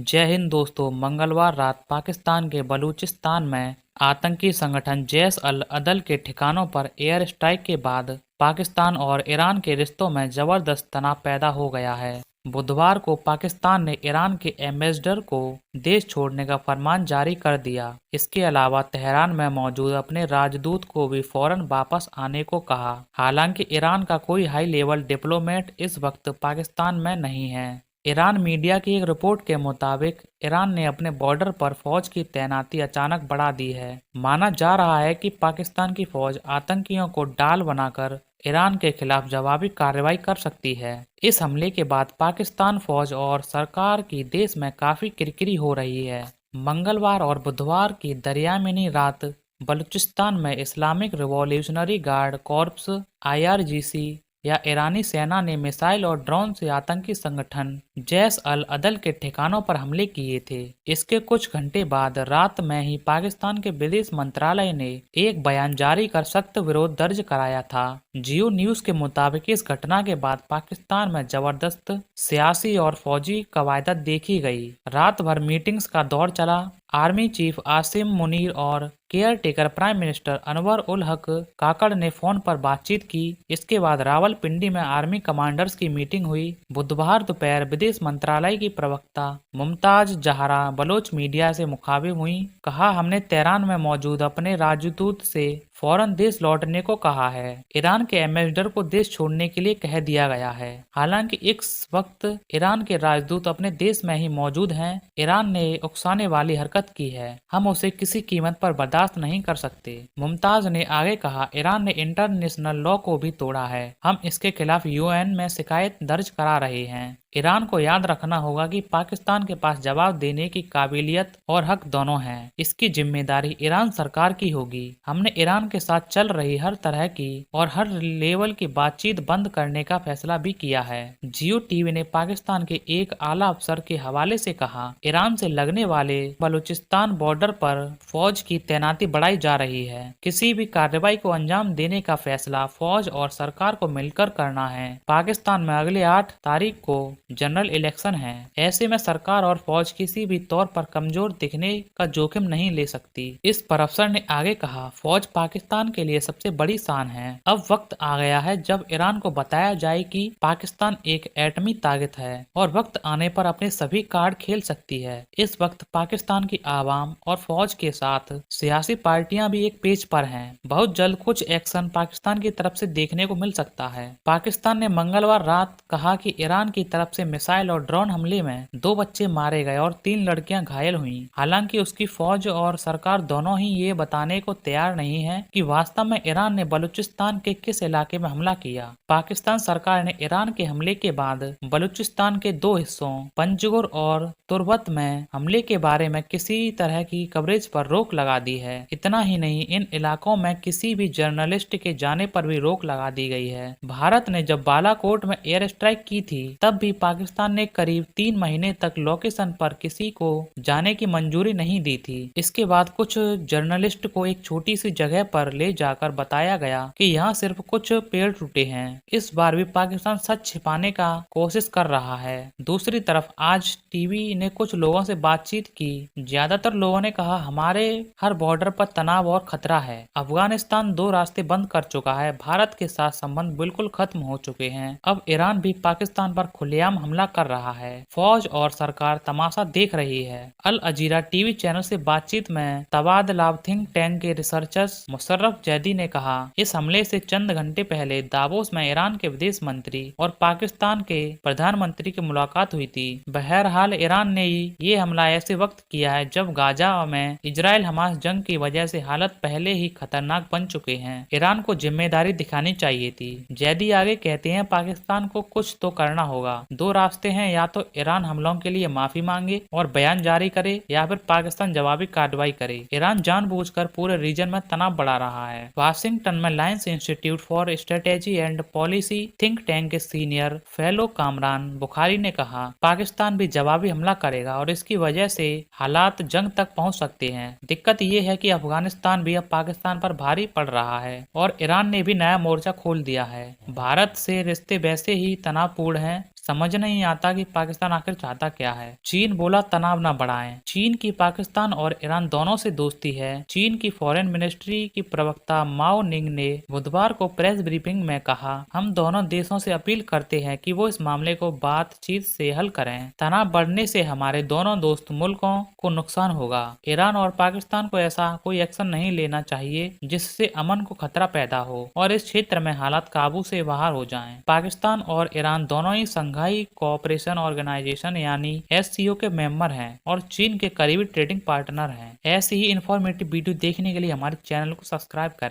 जय हिंद दोस्तों। मंगलवार रात पाकिस्तान के बलूचिस्तान में आतंकी संगठन जैश अल अदल के ठिकानों पर एयर स्ट्राइक के बाद पाकिस्तान और ईरान के रिश्तों में जबरदस्त तनाव पैदा हो गया है। बुधवार को पाकिस्तान ने ईरान के एम्बेसडर को देश छोड़ने का फरमान जारी कर दिया। इसके अलावा तेहरान में मौजूद अपने राजदूत को भी फौरन वापस आने को कहा। हालांकि ईरान का कोई हाई लेवल डिप्लोमेट इस वक्त पाकिस्तान में नहीं है। ईरान मीडिया की एक रिपोर्ट के मुताबिक ईरान ने अपने बॉर्डर पर फौज की तैनाती अचानक बढ़ा दी है। माना जा रहा है कि पाकिस्तान की फौज आतंकियों को डाल बनाकर ईरान के खिलाफ जवाबी कार्रवाई कर सकती है। इस हमले के बाद पाकिस्तान फौज और सरकार की देश में काफी किरकिरी हो रही है। मंगलवार और बुधवार की दरमियानी रात बलूचिस्तान में Islamic revolutionary guard corps (IRGC) या ईरानी सेना ने मिसाइल और ड्रोन से आतंकी संगठन जैश अल अदल के ठिकानों पर हमले किए थे। इसके कुछ घंटे बाद रात में ही पाकिस्तान के विदेश मंत्रालय ने एक बयान जारी कर सख्त विरोध दर्ज कराया था। जियो न्यूज के मुताबिक इस घटना के बाद पाकिस्तान में जबरदस्त सियासी और फौजी कवायदत देखी गई। रात भर मीटिंग्स का दौर चला। आर्मी चीफ आसिम मुनीर और caretaker prime minister Anwar ul Haq Kakar ने फोन पर बातचीत की। इसके बाद रावलपिंडी में आर्मी कमांडर्स की मीटिंग हुई। बुधवार दोपहर विदेश मंत्रालय की प्रवक्ता मुमताज जहरा बलोच मीडिया से मुखातिब हुई। कहा, हमने तेहरान में मौजूद अपने राजदूत से फौरन देश लौटने को कहा है। ईरान के एम्बेसडर को देश छोड़ने के लिए कह दिया गया है। हालांकि इस वक्त ईरान के राजदूत अपने देश में ही मौजूद हैं। ईरान ने उकसाने वाली हरकत की है। हम उसे किसी कीमत पर बर्दाश्त नहीं कर सकते। मुमताज ने आगे कहा, ईरान ने इंटरनेशनल लॉ को भी तोड़ा है। हम इसके खिलाफ UN में शिकायत दर्ज करा रहे हैं। ईरान को याद रखना होगा कि पाकिस्तान के पास जवाब देने की काबिलियत और हक दोनों हैं। इसकी जिम्मेदारी ईरान सरकार की होगी। हमने ईरान के साथ चल रही हर तरह की और हर लेवल की बातचीत बंद करने का फैसला भी किया है। जियो टीवी ने पाकिस्तान के एक आला अफसर के हवाले से कहा, ईरान से लगने वाले बलूचिस्तान बॉर्डर पर फौज की तैनाती बढ़ाई जा रही है। किसी भी कार्रवाई को अंजाम देने का फैसला फौज और सरकार को मिलकर करना है। पाकिस्तान में अगले 8 तारीख को जनरल इलेक्शन है। ऐसे में सरकार और फौज किसी भी तौर पर कमजोर दिखने का जोखिम नहीं ले सकती। इस पर अफसर ने आगे कहा, फौज पाकिस्तान के लिए सबसे बड़ी शान है। अब वक्त आ गया है जब ईरान को बताया जाए कि पाकिस्तान एक एटमी ताकत है और वक्त आने पर अपने सभी कार्ड खेल सकती है। इस वक्त पाकिस्तान की आवाम और फौज के साथ सियासी पार्टियां भी एक पेज पर हैं। बहुत जल्द कुछ एक्शन पाकिस्तान की तरफ से देखने को मिल सकता है। पाकिस्तान ने मंगलवार रात कहा कि ईरान की तरफ से मिसाइल और ड्रोन हमले में 2 बच्चे मारे गए और 3 लड़कियां घायल हुईं। हालांकि उसकी फौज और सरकार दोनों ही ये बताने को तैयार नहीं है कि वास्तव में ईरान ने बलूचिस्तान के किस इलाके में हमला किया। पाकिस्तान सरकार ने ईरान के हमले के बाद बलूचिस्तान के 2 हिस्सों पंजगुर और तुर्बत में हमले के बारे में किसी तरह की कवरेज पर रोक लगा दी है। इतना ही नहीं, इन इलाकों में किसी भी जर्नलिस्ट के जाने पर भी रोक लगा दी गई है। भारत ने जब बालाकोट में एयर स्ट्राइक की थी तब भी पाकिस्तान ने करीब 3 महीने तक लोकेशन पर किसी को जाने की मंजूरी नहीं दी थी। इसके बाद कुछ जर्नलिस्ट को एक छोटी सी जगह पर ले जाकर बताया गया कि यहाँ सिर्फ कुछ पेड़ टूटे हैं। इस बार भी पाकिस्तान सच छिपाने का कोशिश कर रहा है। दूसरी तरफ आज टीवी ने कुछ लोगों से बातचीत की। ज्यादातर लोगों ने कहा, हमारे हर बॉर्डर पर तनाव और खतरा है। अफगानिस्तान 2 रास्ते बंद कर चुका है। भारत के साथ संबंध बिल्कुल खत्म हो चुके हैं। अब ईरान भी पाकिस्तान पर खुलेआम हमला कर रहा है। फौज और सरकार तमाशा देख रही है। अल अजीरा टीवी चैनल से बातचीत में तबादला थिंक टैंक के रिसर्चर्स मुशर्रफ जैदी ने कहा, इस हमले से चंद घंटे पहले दावोस में ईरान के विदेश मंत्री और पाकिस्तान के प्रधानमंत्री की मुलाकात हुई थी। बहरहाल ईरान ने ये हमला ऐसे वक्त किया है जब गाजा में इजराइल हमास जंग की वजह से हालत पहले ही खतरनाक बन चुके हैं। ईरान को जिम्मेदारी दिखानी चाहिए थी। जैदी आगे कहते हैं, पाकिस्तान को कुछ तो करना होगा। 2 रास्ते हैं, या तो ईरान हमलों के लिए माफी मांगे और बयान जारी करे या फिर पाकिस्तान जवाबी कार्रवाई करे। ईरान जानबूझकर पूरे रीजन में तनाव बढ़ा रहा है। वाशिंगटन में Lions institute for strategy and policy think tank के सीनियर फेलो कामरान बुखारी ने कहा, पाकिस्तान भी जवाबी हमला करेगा और इसकी वजह से हालात जंग तक पहुंच सकते हैं। दिक्कत ये है कि अफगानिस्तान भी अब पाकिस्तान पर भारी पड़ रहा है और ईरान ने भी नया मोर्चा खोल दिया है। भारत से रिश्ते वैसे ही तनावपूर्ण हैं। समझ नहीं आता कि पाकिस्तान आखिर चाहता क्या है। चीन बोला तनाव न बढ़ाएं। चीन की पाकिस्तान और ईरान दोनों से दोस्ती है। चीन की फॉरेन मिनिस्ट्री की प्रवक्ता माओ निंग ने बुधवार को प्रेस ब्रीफिंग में कहा, हम दोनों देशों से अपील करते हैं कि वो इस मामले को बातचीत से हल करें। तनाव बढ़ने से हमारे दोनों दोस्त मुल्कों को नुकसान होगा। ईरान और पाकिस्तान को ऐसा कोई एक्शन नहीं लेना चाहिए जिससे अमन को खतरा पैदा हो और इस क्षेत्र में हालात काबू से बाहर हो जाएं। पाकिस्तान और ईरान दोनों ही संघाई कोऑपरेशन ऑर्गेनाइजेशन यानी SCO के मेंबर हैं और चीन के करीबी ट्रेडिंग पार्टनर हैं। ऐसी ही इंफॉर्मेटिव वीडियो देखने के लिए हमारे चैनल को सब्सक्राइब करें।